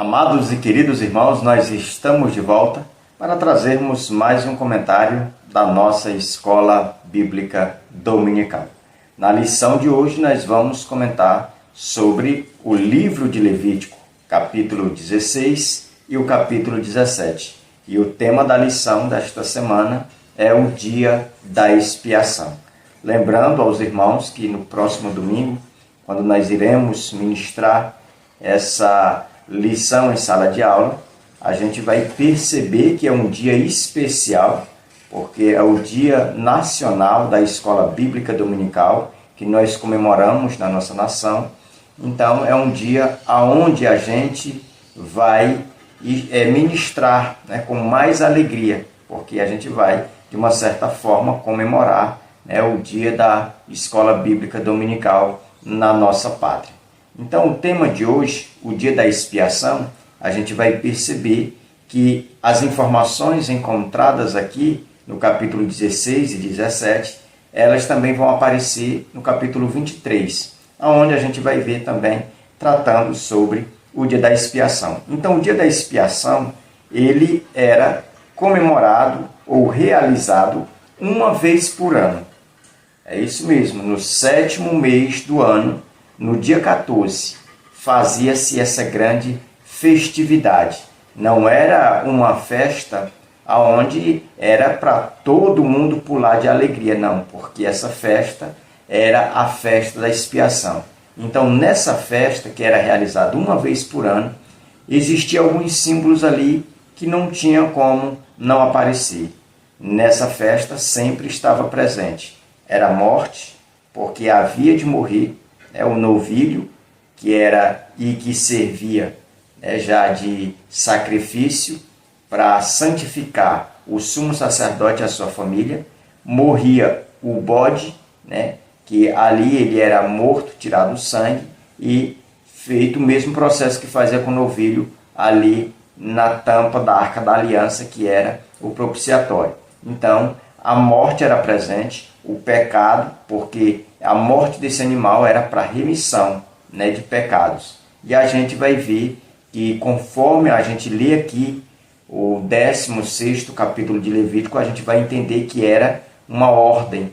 Amados e queridos irmãos, nós estamos de volta para trazermos mais um comentário da nossa Escola Bíblica Dominical. Na lição de hoje nós vamos comentar sobre o livro de Levítico, capítulo 16 e o capítulo 17. E o tema da lição desta semana é o dia da expiação. Lembrando aos irmãos que no próximo domingo, quando nós iremos ministrar essa lição em sala de aula, a gente vai perceber que é um dia especial, porque é o Dia Nacional da Escola Bíblica Dominical, que nós comemoramos na nossa nação. Então, é um dia onde a gente vai ministrar com mais alegria, porque a gente vai, de uma certa forma, comemorar o Dia da Escola Bíblica Dominical na nossa pátria. Então, o tema de hoje, o dia da expiação, a gente vai perceber que as informações encontradas aqui no capítulo 16 e 17, elas também vão aparecer no capítulo 23, onde a gente vai ver também tratando sobre o dia da expiação. Então, o dia da expiação, ele era comemorado ou realizado uma vez por ano. É isso mesmo, no 7º mês do ano, no dia 14, fazia-se essa grande festividade. Não era uma festa onde era para todo mundo pular de alegria, não, porque essa festa era a festa da expiação. Então, nessa festa, que era realizada uma vez por ano, existiam alguns símbolos ali que não tinham como não aparecer. Nessa festa sempre estava presente. Era a morte, porque havia de morrer o novilho, que era e que servia já de sacrifício para santificar o sumo sacerdote e a sua família. Morria o bode, que ali ele era morto, tirado o sangue e feito o mesmo processo que fazia com o novilho ali na tampa da Arca da Aliança, que era o propiciatório. Então, a morte era presente, o pecado, porque a morte desse animal era para remissão de pecados. E a gente vai ver que, conforme a gente lê aqui o 16º capítulo de Levítico, a gente vai entender que era uma ordem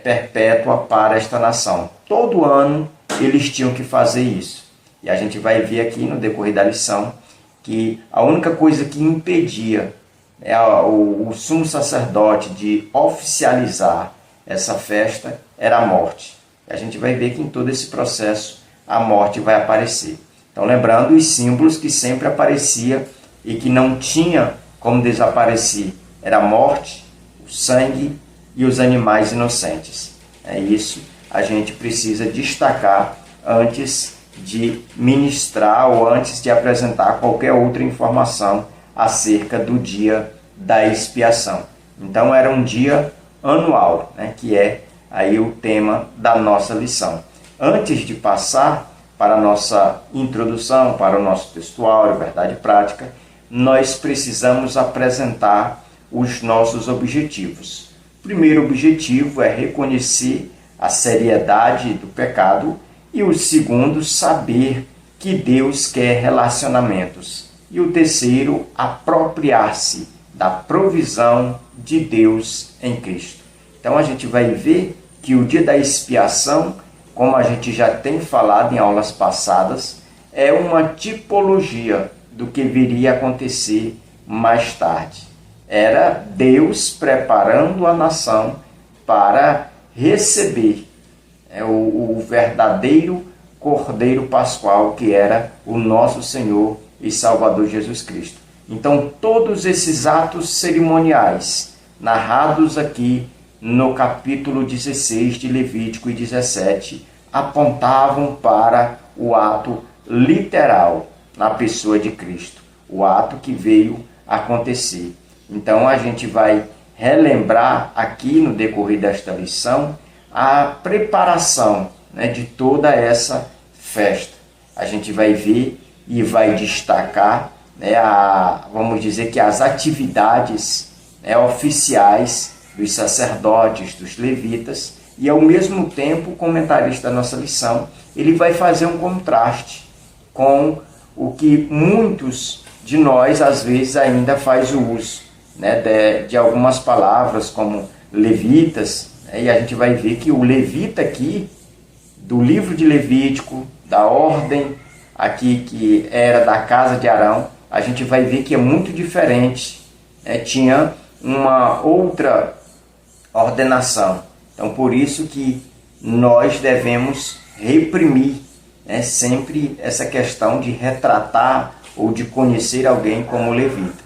perpétua para esta nação. Todo ano eles tinham que fazer isso. E a gente vai ver aqui no decorrer da lição que a única coisa que impedia o sumo sacerdote de oficializar essa festa era a morte. A gente vai ver que em todo esse processo a morte vai aparecer. Então, lembrando os símbolos que sempre aparecia e que não tinha como desaparecer, era a morte, o sangue e os animais inocentes. É isso a gente precisa destacar antes de ministrar ou antes de apresentar qualquer outra informação acerca do dia da expiação. Então, era um dia anual, que é aí o tema da nossa lição. Antes de passar para a nossa introdução, para o nosso textuário, verdade prática, nós precisamos apresentar os nossos objetivos. O primeiro objetivo é reconhecer a seriedade do pecado e o segundo, saber que Deus quer relacionamentos. E o terceiro, apropriar-se da provisão de Deus em Cristo. Então, a gente vai ver que o dia da expiação, como a gente já tem falado em aulas passadas, é uma tipologia do que viria a acontecer mais tarde. Era Deus preparando a nação para receber o verdadeiro Cordeiro Pascual, que era o nosso Senhor e Salvador Jesus Cristo. Então, todos esses atos cerimoniais narrados aqui no capítulo 16 de Levítico e 17 apontavam para o ato literal na pessoa de Cristo, o ato que veio acontecer. Então, a gente vai relembrar aqui no decorrer desta lição a preparação de toda essa festa. A gente vai ver e vai destacar vamos dizer que as atividades oficiais dos sacerdotes, dos levitas, e ao mesmo tempo o comentarista da nossa lição, ele vai fazer um contraste com o que muitos de nós às vezes ainda faz o uso, né, de algumas palavras como levitas, né, e a gente vai ver que o levita aqui, do livro de Levítico, da ordem aqui que era da casa de Arão, a gente vai ver que é muito diferente, né, tinha uma outra ordenação. Então por isso que nós devemos reprimir, né, sempre essa questão de retratar ou de conhecer alguém como levita,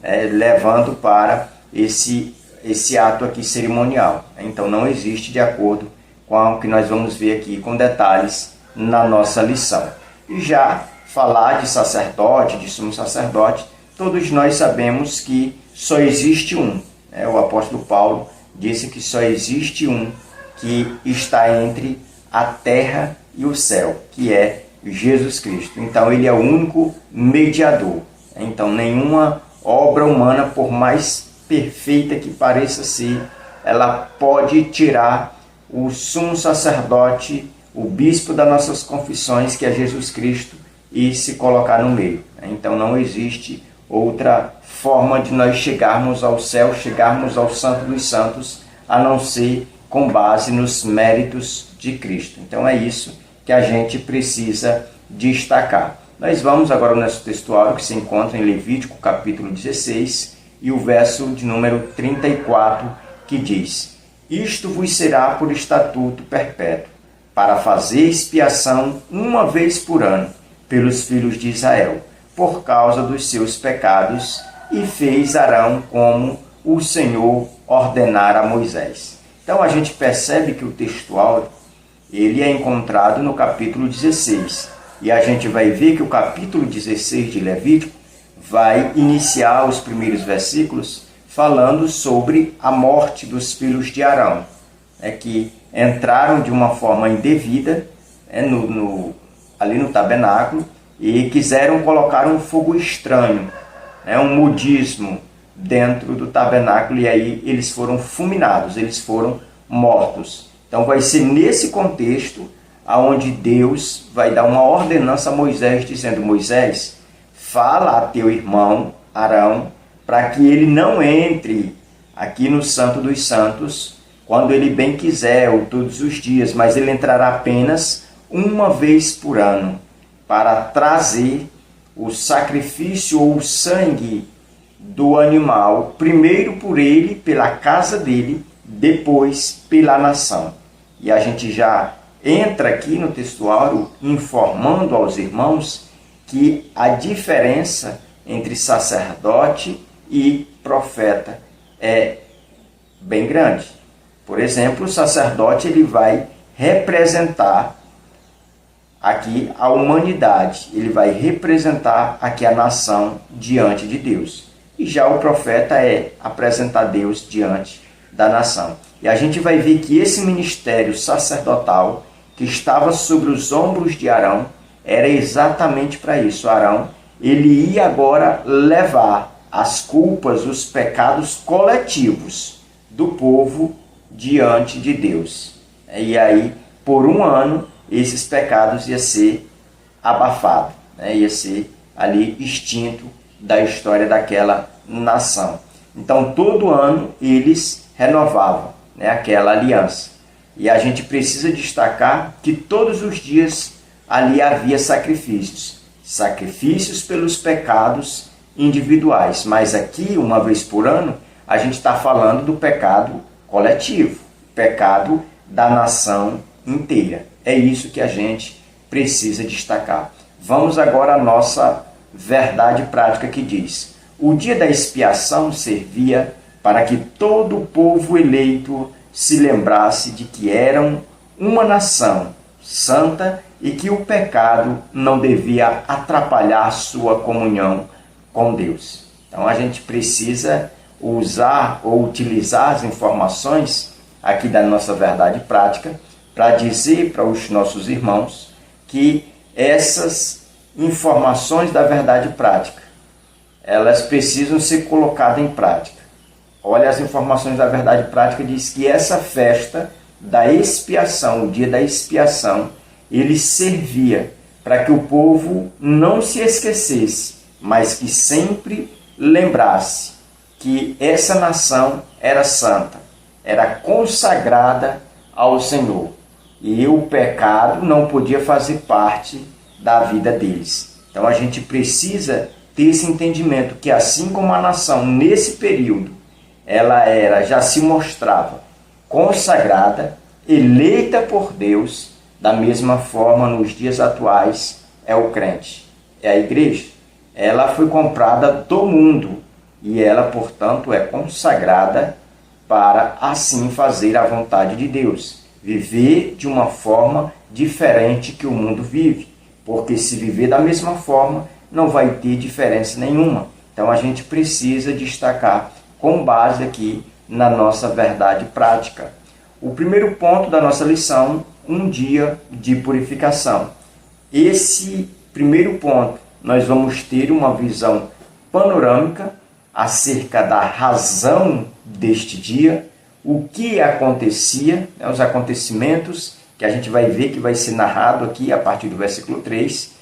né, levando para esse ato aqui cerimonial. Então não existe, de acordo com o que nós vamos ver aqui com detalhes na nossa lição. E já falar de sacerdote, de sumo sacerdote, todos nós sabemos que só existe um, né? O apóstolo Paulo disse que só existe um que está entre a terra e o céu, que é Jesus Cristo. Então ele é o único mediador. Então nenhuma obra humana, por mais perfeita que pareça ser, ela pode tirar o sumo sacerdote, o bispo das nossas confissões, que é Jesus Cristo, e se colocar no meio. Então não existe outra forma de nós chegarmos ao céu, chegarmos ao Santo dos Santos, a não ser com base nos méritos de Cristo. Então é isso que a gente precisa destacar. Nós vamos agora ao nosso textuário, que se encontra em Levítico capítulo 16 e o verso de número 34, que diz: Isto vos será por estatuto perpétuo, para fazer expiação uma vez por ano pelos filhos de Israel, por causa dos seus pecados, e fez Arão como o Senhor ordenara a Moisés. Então a gente percebe que o textual ele é encontrado no capítulo 16. E a gente vai ver que o capítulo 16 de Levítico vai iniciar os primeiros versículos falando sobre a morte dos filhos de Arão, que entraram de uma forma indevida ali no tabernáculo e quiseram colocar um fogo estranho, um modismo dentro do tabernáculo, e aí eles foram fulminados, eles foram mortos. Então vai ser nesse contexto aonde Deus vai dar uma ordenança a Moisés, dizendo: Moisés, fala a teu irmão Arão para que ele não entre aqui no Santo dos Santos quando ele bem quiser, ou todos os dias, mas ele entrará apenas uma vez por ano, para trazer o sacrifício ou o sangue do animal, primeiro por ele, pela casa dele, depois pela nação. E a gente já entra aqui no textuário informando aos irmãos que a diferença entre sacerdote e profeta é bem grande. Por exemplo, o sacerdote ele vai representar aqui a humanidade, ele vai representar aqui a nação diante de Deus. E já o profeta é apresentar Deus diante da nação. E a gente vai ver que esse ministério sacerdotal que estava sobre os ombros de Arão era exatamente para isso. Arão, ele ia agora levar as culpas, os pecados coletivos do povo diante de Deus. E aí, por um ano, esses pecados iam ser abafados, ia ser ali extinto da história daquela nação. Então, todo ano, eles renovavam aquela aliança. E a gente precisa destacar que todos os dias ali havia sacrifícios. Sacrifícios pelos pecados individuais. Mas aqui, uma vez por ano, a gente está falando do pecado coletivo. Pecado da nação inteira. É isso que a gente precisa destacar. Vamos agora à nossa verdade prática, que diz: o dia da expiação servia para que todo o povo eleito se lembrasse de que eram uma nação santa e que o pecado não devia atrapalhar sua comunhão com Deus. Então a gente precisa usar ou utilizar as informações aqui da nossa verdade prática para dizer para os nossos irmãos que essas informações da verdade prática, elas precisam ser colocadas em prática. Olha, as informações da verdade prática diz que essa festa da expiação, o dia da expiação, ele servia para que o povo não se esquecesse, mas que sempre lembrasse que essa nação era santa, era consagrada ao Senhor. E o pecado não podia fazer parte da vida deles. Então a gente precisa ter esse entendimento que assim como a nação nesse período, já se mostrava consagrada, eleita por Deus, da mesma forma nos dias atuais é o crente, é a igreja. Ela foi comprada do mundo e ela, portanto, é consagrada para assim fazer a vontade de Deus, viver de uma forma diferente que o mundo vive, porque se viver da mesma forma não vai ter diferença nenhuma. Então a gente precisa destacar com base aqui na nossa verdade prática. O primeiro ponto da nossa lição, um dia de purificação. Esse primeiro ponto, nós vamos ter uma visão panorâmica acerca da razão deste dia, o que acontecia, os acontecimentos que a gente vai ver que vai ser narrado aqui a partir do versículo 3,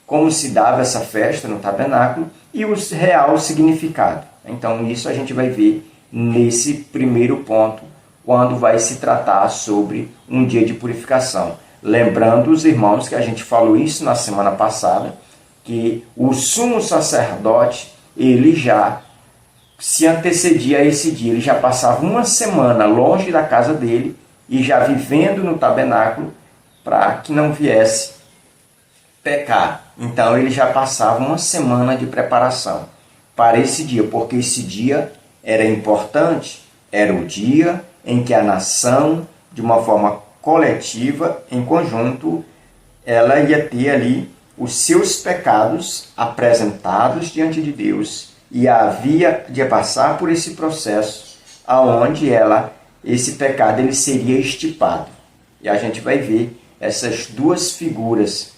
como se dava essa festa no tabernáculo e o real significado. Então isso a gente vai ver nesse primeiro ponto, quando vai se tratar sobre um dia de purificação. Lembrando os irmãos que a gente falou isso na semana passada, que o sumo sacerdote, ele já se antecedia a esse dia, ele já passava uma semana longe da casa dele e já vivendo no tabernáculo para que não viesse pecar. Então ele já passava uma semana de preparação para esse dia, porque esse dia era importante, era o dia em que a nação, de uma forma coletiva, em conjunto, ela ia ter ali os seus pecados apresentados diante de Deus e havia de passar por esse processo aonde esse pecado ele seria extirpado. E a gente vai ver essas duas figuras,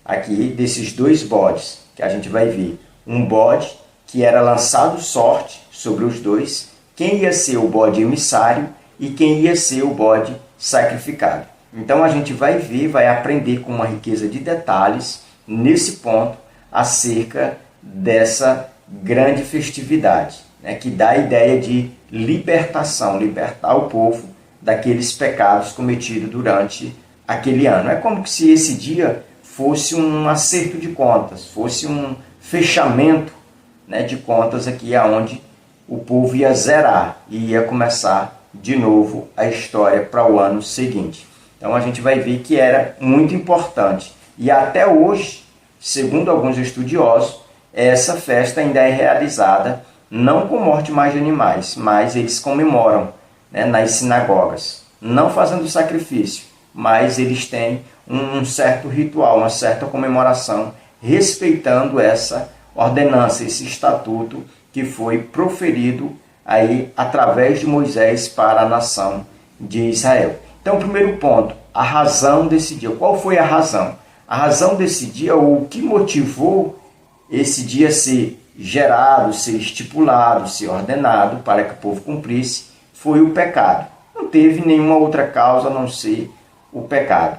aqui desses dois bodes, que a gente vai ver. Um bode que era lançado sorte sobre os dois, quem ia ser o bode emissário e quem ia ser o bode sacrificado. Então a gente vai ver, vai aprender com uma riqueza de detalhes nesse ponto acerca dessa grande festividade, que dá a ideia de libertação, libertar o povo daqueles pecados cometidos durante aquele ano. É como se esse dia fosse um acerto de contas, fosse um fechamento de contas aqui, aonde o povo ia zerar e ia começar de novo a história para o ano seguinte. Então a gente vai ver que era muito importante. E até hoje, segundo alguns estudiosos, essa festa ainda é realizada não com morte mais de animais, mas eles comemoram nas sinagogas, não fazendo sacrifício, mas eles têm um certo ritual, uma certa comemoração, respeitando essa ordenança, esse estatuto que foi proferido aí através de Moisés para a nação de Israel. Então, primeiro ponto, a razão desse dia. Qual foi a razão? A razão desse dia, ou o que motivou esse dia ser gerado, ser estipulado, ser ordenado para que o povo cumprisse, foi o pecado. Não teve nenhuma outra causa a não ser o pecado.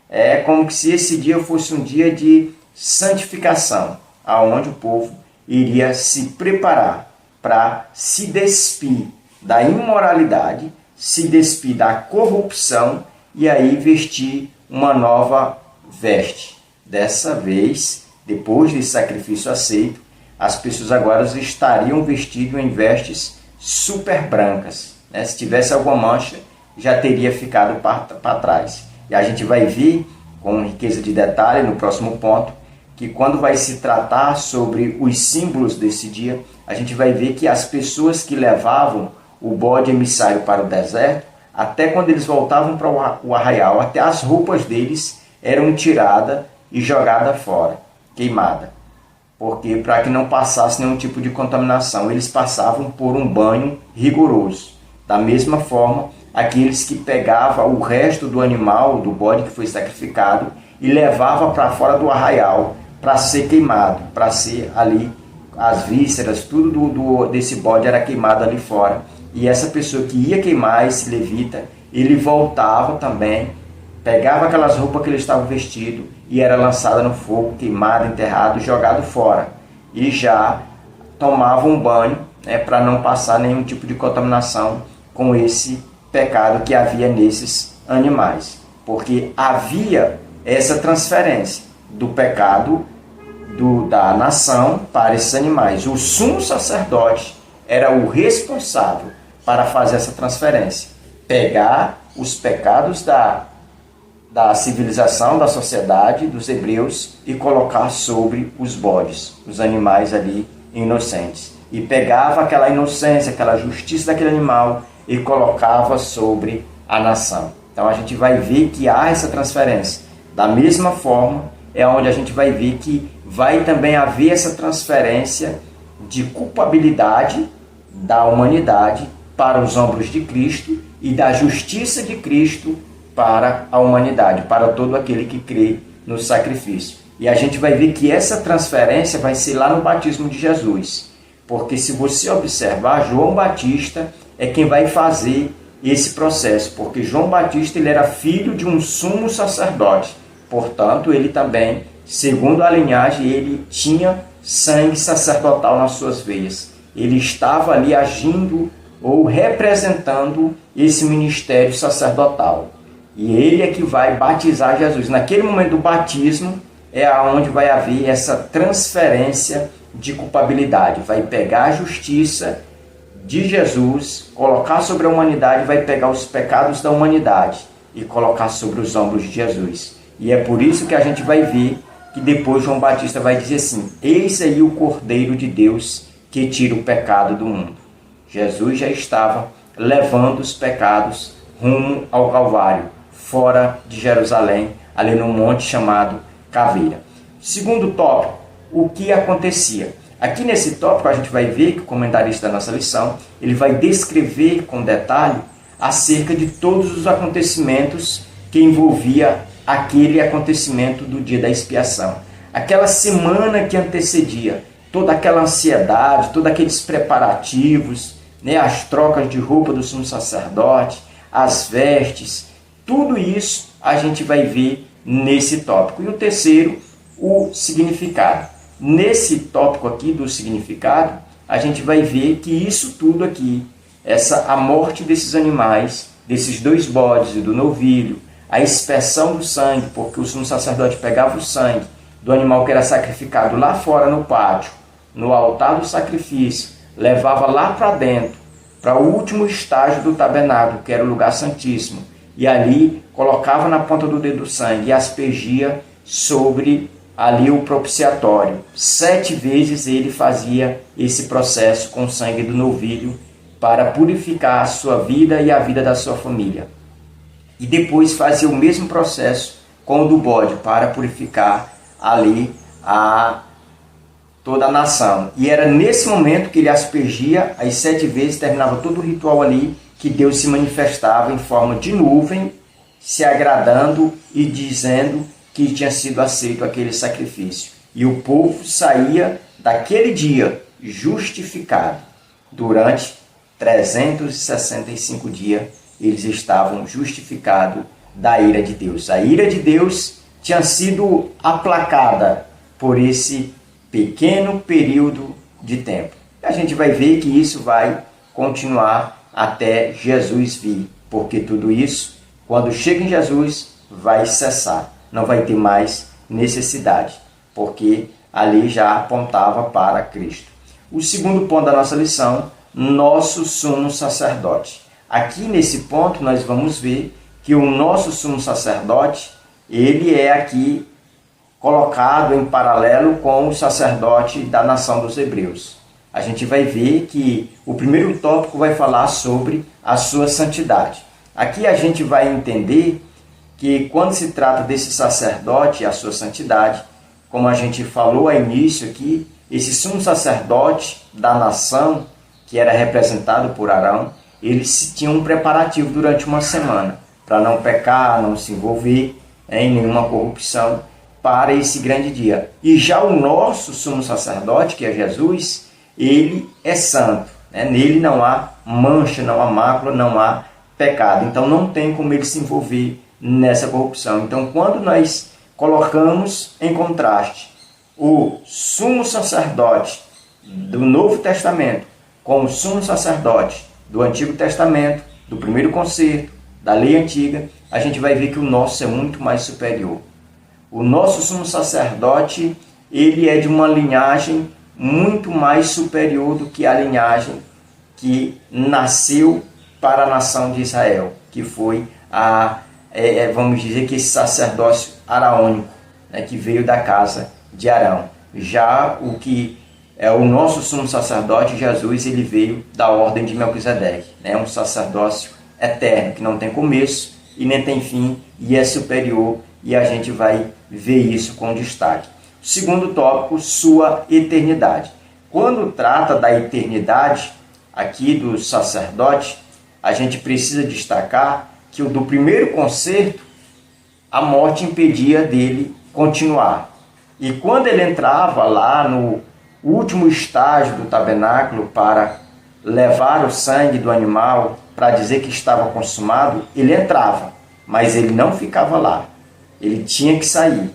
É como se esse dia fosse um dia de santificação, aonde o povo iria se preparar para se despir da imoralidade, se despir da corrupção e aí vestir uma nova veste. Dessa vez, depois desse sacrifício aceito, as pessoas agora estariam vestidas em vestes super brancas. Se tivesse alguma mancha, já teria ficado para trás. E a gente vai ver, com riqueza de detalhe, no próximo ponto, que quando vai se tratar sobre os símbolos desse dia, a gente vai ver que as pessoas que levavam o bode emissário para o deserto, até quando eles voltavam para o arraial, até as roupas deles eram tiradas e jogadas fora, queimadas. Porque para que não passasse nenhum tipo de contaminação, eles passavam por um banho rigoroso. Da mesma forma, aqueles que pegavam o resto do animal, do bode que foi sacrificado, e levavam para fora do arraial para ser queimado, para ser ali, as vísceras, tudo desse bode era queimado ali fora. E essa pessoa que ia queimar, esse levita, ele voltava também, pegava aquelas roupas que ele estava vestido e era lançada no fogo, queimado, enterrado, jogado fora. E já tomava um banho, para não passar nenhum tipo de contaminação com esse pecado que havia nesses animais. Porque havia essa transferência do pecado da nação para esses animais. O sumo sacerdote era o responsável para fazer essa transferência. Pegar os pecados da civilização, da sociedade, dos hebreus, e colocar sobre os bodes, os animais ali inocentes. E pegava aquela inocência, aquela justiça daquele animal e colocava sobre a nação. Então a gente vai ver que há essa transferência. Da mesma forma, é onde a gente vai ver que vai também haver essa transferência de culpabilidade da humanidade para os ombros de Cristo e da justiça de Cristo para a humanidade, para todo aquele que crê no sacrifício. E a gente vai ver que essa transferência vai ser lá no batismo de Jesus. Porque se você observar, João Batista é quem vai fazer esse processo, porque João Batista ele era filho de um sumo sacerdote. Portanto, ele também, segundo a linhagem, ele tinha sangue sacerdotal nas suas veias. Ele estava ali agindo ou representando esse ministério sacerdotal. E ele é que vai batizar Jesus. Naquele momento do batismo é onde vai haver essa transferência de culpabilidade. Vai pegar a justiça de Jesus, colocar sobre a humanidade, vai pegar os pecados da humanidade e colocar sobre os ombros de Jesus. E é por isso que a gente vai ver que depois João Batista vai dizer assim: eis aí o Cordeiro de Deus que tira o pecado do mundo. Jesus já estava levando os pecados rumo ao Calvário, fora de Jerusalém, ali num monte chamado Caveira. Segundo tópico, o que acontecia? Aqui nesse tópico a gente vai ver que o comentarista da nossa lição, ele vai descrever com detalhe acerca de todos os acontecimentos que envolvia aquele acontecimento do dia da expiação. Aquela semana que antecedia, toda aquela ansiedade, todos aqueles preparativos, as trocas de roupa do sumo sacerdote, as vestes, tudo isso a gente vai ver nesse tópico. E o terceiro, o significado. Nesse tópico aqui do significado, a gente vai ver que isso tudo aqui, a morte desses animais, desses 2 bodes e do novilho, a expersão do sangue, porque o sumo sacerdote pegava o sangue do animal que era sacrificado lá fora no pátio, no altar do sacrifício, levava lá para dentro, para o último estágio do tabernáculo, que era o lugar santíssimo, e ali colocava na ponta do dedo o sangue e aspergia sobre ali o propiciatório. 7 vezes ele fazia esse processo com o sangue do novilho para purificar a sua vida e a vida da sua família. E depois fazia o mesmo processo com o do bode para purificar ali toda a nação. E era nesse momento que ele aspergia as 7 vezes, terminava todo o ritual ali, que Deus se manifestava em forma de nuvem, se agradando e dizendo que tinha sido aceito aquele sacrifício. E o povo saía daquele dia justificado. Durante 365 dias, eles estavam justificados da ira de Deus. A ira de Deus tinha sido aplacada por esse pequeno período de tempo. A gente vai ver que isso vai continuar até Jesus vir, porque tudo isso, quando chega em Jesus, vai cessar. Não vai ter mais necessidade, porque ali já apontava para Cristo. O segundo ponto da nossa lição, nosso sumo sacerdote. Aqui nesse ponto nós vamos ver que o nosso sumo sacerdote, ele é aqui colocado em paralelo com o sacerdote da nação dos hebreus. A gente vai ver que o primeiro tópico vai falar sobre a sua santidade. Aqui a gente vai entender que quando se trata desse sacerdote e a sua santidade, como a gente falou ao início aqui, esse sumo sacerdote da nação, que era representado por Arão, eles tinham um preparativo durante uma semana, para não pecar, não se envolver em nenhuma corrupção, para esse grande dia. E já o nosso sumo sacerdote, que é Jesus, ele é santo. Nele não há mancha, não há mácula, não há pecado. Então não tem como ele se envolver nessa corrupção. Então quando nós colocamos em contraste o sumo sacerdote do Novo Testamento com o sumo sacerdote do Antigo Testamento, do primeiro concerto, da lei antiga, a gente vai ver que o nosso é muito mais superior. O nosso sumo sacerdote, ele é de uma linhagem muito mais superior do que a linhagem que nasceu para a nação de Israel, que foi vamos dizer que esse sacerdócio araônico, né, que veio da casa de Arão. Já o que é o nosso sumo sacerdote, Jesus, ele veio da ordem de Melquisedeque, né, um sacerdócio eterno, que não tem começo e nem tem fim, e é superior, e a gente vai ver isso com destaque. Segundo tópico, sua eternidade. Quando trata da eternidade aqui do sacerdote, a gente precisa destacar que o do primeiro concerto, a morte impedia dele continuar. E quando ele entrava lá no último estágio do tabernáculo para levar o sangue do animal, para dizer que estava consumado, ele entrava, mas ele não ficava lá. Ele tinha que sair,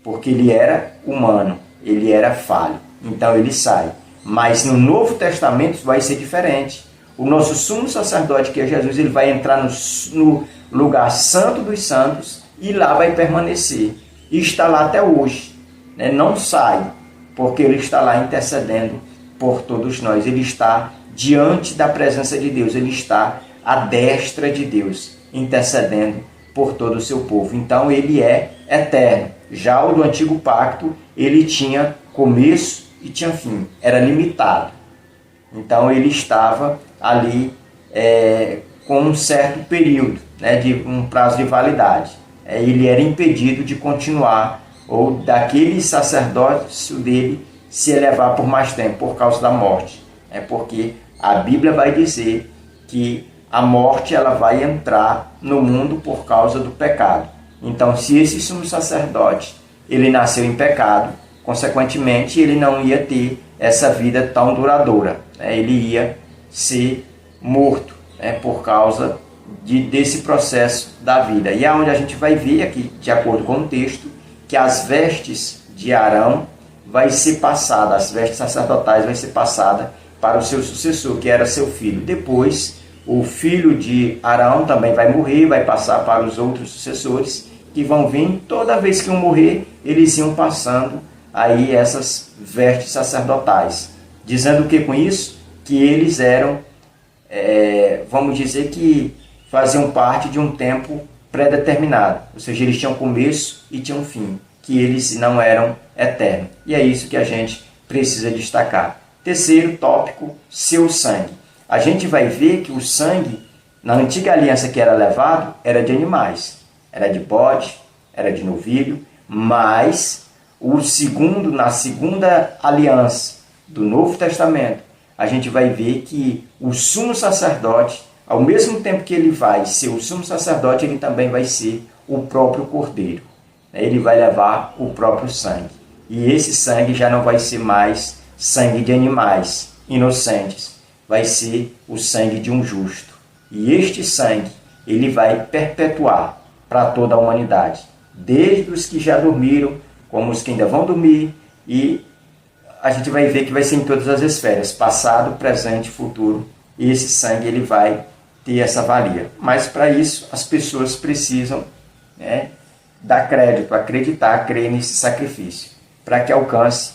porque ele era humano, ele era falho. Então ele sai. Mas no Novo Testamento vai ser diferente. O nosso sumo sacerdote, que é Jesus, ele vai entrar no lugar santo dos santos e lá vai permanecer. E está lá até hoje. Né? Não sai, porque ele está lá intercedendo por todos nós. Ele está diante da presença de Deus. Ele está à destra de Deus, intercedendo por todo o seu povo. Então ele é eterno. Já o do antigo pacto, ele tinha começo e tinha fim. Era limitado. Então ele estava ali com um certo período, né, de um prazo de validade. Ele era impedido de continuar, ou daquele sacerdócio dele se elevar por mais tempo, por causa da morte. É porque a Bíblia vai dizer que a morte ela vai entrar no mundo por causa do pecado. Então, se esse sumo sacerdote ele nasceu em pecado, consequentemente ele não ia ter essa vida tão duradoura. Ele ia ser morto, por causa desse processo da vida. E é onde a gente vai ver aqui, de acordo com o texto, que as vestes de Arão vai ser passada, as vestes sacerdotais vai ser passada para o seu sucessor, que era seu filho. Depois, o filho de Arão também vai morrer, vai passar para os outros sucessores, que vão vir, toda vez que um morrer, eles iam passando aí essas vestes sacerdotais. Dizendo o que com isso? Que eles eram, vamos dizer que faziam parte de um tempo pré-determinado. Ou seja, eles tinham começo e tinham fim, que eles não eram eternos. E é isso que a gente precisa destacar. Terceiro tópico, seu sangue. A gente vai ver que o sangue, na antiga aliança que era levado, era de animais. Era de bode, era de novilho, mas na segunda aliança do Novo Testamento, a gente vai ver que o sumo sacerdote, ao mesmo tempo que ele vai ser o sumo sacerdote, ele também vai ser o próprio cordeiro. Ele vai levar o próprio sangue. E esse sangue já não vai ser mais sangue de animais inocentes, vai ser o sangue de um justo. E este sangue, ele vai perpetuar para toda a humanidade, desde os que já dormiram, como os que ainda vão dormir, e a gente vai ver que vai ser em todas as esferas, passado, presente, futuro, e esse sangue ele vai ter essa valia. Mas para isso as pessoas precisam dar crédito, acreditar, crer nesse sacrifício, para que alcance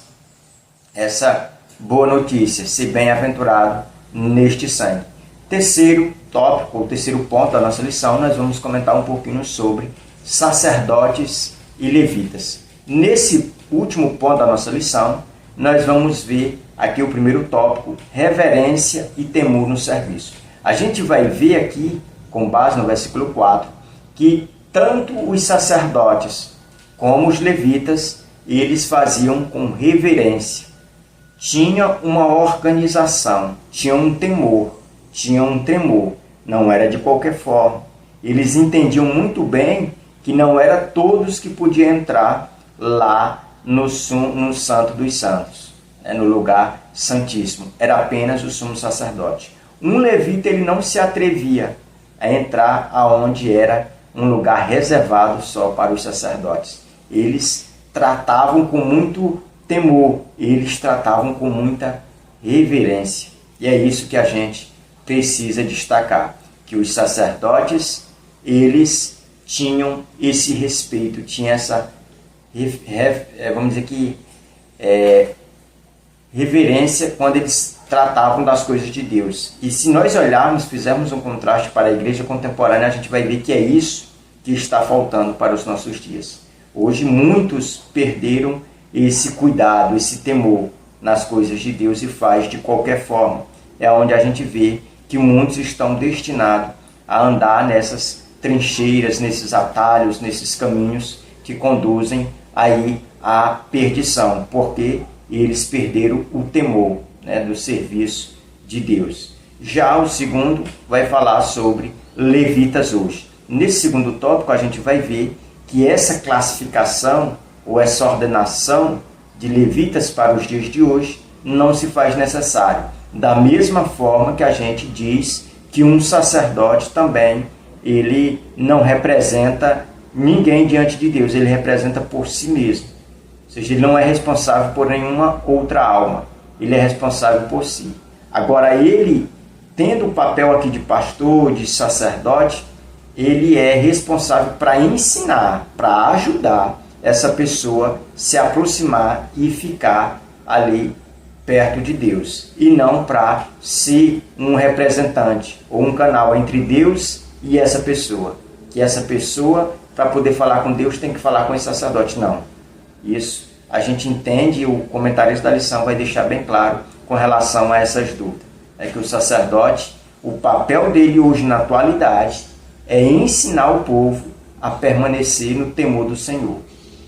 essa boa notícia, ser bem-aventurado neste sangue. Terceiro tópico, o terceiro ponto da nossa lição, nós vamos comentar um pouquinho sobre sacerdotes e levitas. Nesse último ponto da nossa lição, nós vamos ver aqui o primeiro tópico, reverência e temor no serviço. A gente vai ver aqui, com base no versículo 4, que tanto os sacerdotes como os levitas, eles faziam com reverência. Tinha uma organização, tinha um temor, não era de qualquer forma. Eles entendiam muito bem que não era todos que podiam entrar lá no Santo dos Santos, no lugar santíssimo. Era apenas o sumo sacerdote. Um levita ele não se atrevia a entrar aonde era um lugar reservado só para os sacerdotes. eles tratavam com muito temor, eles tratavam com muita reverência. E é isso que a gente precisa destacar, que os sacerdotes, eles tinham esse respeito, tinham essa, vamos dizer que, reverência quando eles tratavam das coisas de Deus. E se nós olharmos, fizermos um contraste para a igreja contemporânea, a gente vai ver que é isso que está faltando para os nossos dias. Hoje muitos perderam esse cuidado, esse temor nas coisas de Deus e faz de qualquer forma. É onde a gente vê que muitos estão destinados a andar nessas trincheiras, nesses atalhos, nesses caminhos que conduzem aí à perdição, porque eles perderam o temor, né, do serviço de Deus. Já o segundo vai falar sobre levitas hoje. Nesse segundo tópico a gente vai ver que essa classificação ou essa ordenação de levitas para os dias de hoje não se faz necessário. Da mesma forma que a gente diz que um sacerdote também, ele não representa ninguém diante de Deus, ele representa por si mesmo. Ou seja, ele não é responsável por nenhuma outra alma, ele é responsável por si. Agora, ele, tendo o papel aqui de pastor, de sacerdote, ele é responsável para ensinar, para ajudar essa pessoa se aproximar e ficar ali perto de Deus, e não para ser um representante ou um canal entre Deus e essa pessoa, que essa pessoa, para poder falar com Deus, tem que falar com esse sacerdote. Não. Isso a gente entende, e o comentarista da lição vai deixar bem claro com relação a essas dúvidas. É que o sacerdote, o papel dele hoje na atualidade é ensinar o povo a permanecer no temor do Senhor.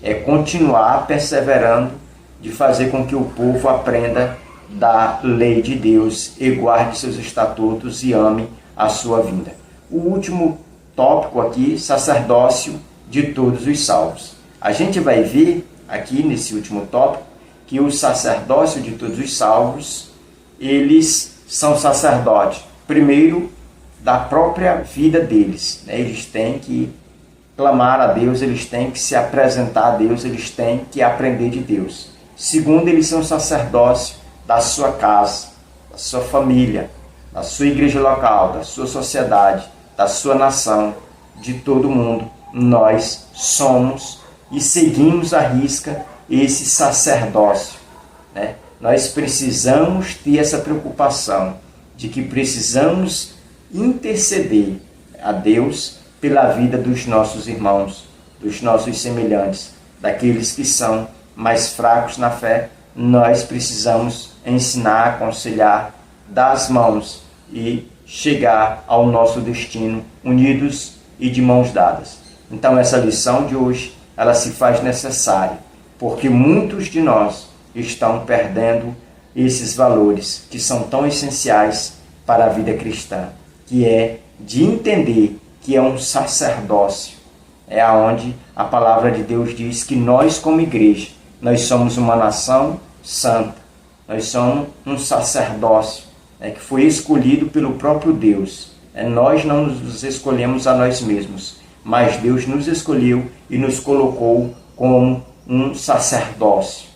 É continuar perseverando de fazer com que o povo aprenda da lei de Deus e guarde seus estatutos e ame a sua vinda. O último tópico aqui, sacerdócio de todos os salvos. A gente vai ver aqui nesse último tópico que o sacerdócio de todos os salvos, eles são sacerdotes, primeiro, da própria vida deles, né? Eles têm que clamar a Deus, eles têm que se apresentar a Deus, eles têm que aprender de Deus. Segundo, eles são sacerdócio da sua casa, da sua família, da sua igreja local, da sua sociedade, da sua nação, de todo mundo. Nós somos e seguimos à risca esse sacerdócio, né? Nós precisamos ter essa preocupação de que precisamos interceder a Deus pela vida dos nossos irmãos, dos nossos semelhantes, daqueles que são mais fracos na fé. Nós precisamos ensinar, aconselhar, dar as mãos e chegar ao nosso destino unidos e de mãos dadas. Então essa lição de hoje, ela se faz necessária, porque muitos de nós estão perdendo esses valores que são tão essenciais para a vida cristã, que é de entender que é um sacerdócio. É aonde a palavra de Deus diz que nós, como igreja, nós somos uma nação santa. Nós somos um sacerdócio, que foi escolhido pelo próprio Deus. Nós não nos escolhemos a nós mesmos, mas Deus nos escolheu e nos colocou como um sacerdócio.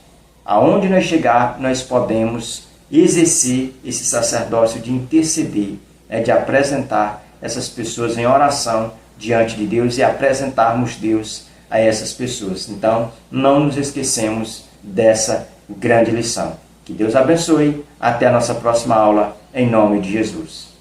Aonde nós chegar, nós podemos exercer esse sacerdócio de interceder, de apresentar essas pessoas em oração diante de Deus e apresentarmos Deus a essas pessoas. Então, não nos esquecemos dessa grande lição. Que Deus abençoe. Até a nossa próxima aula, em nome de Jesus.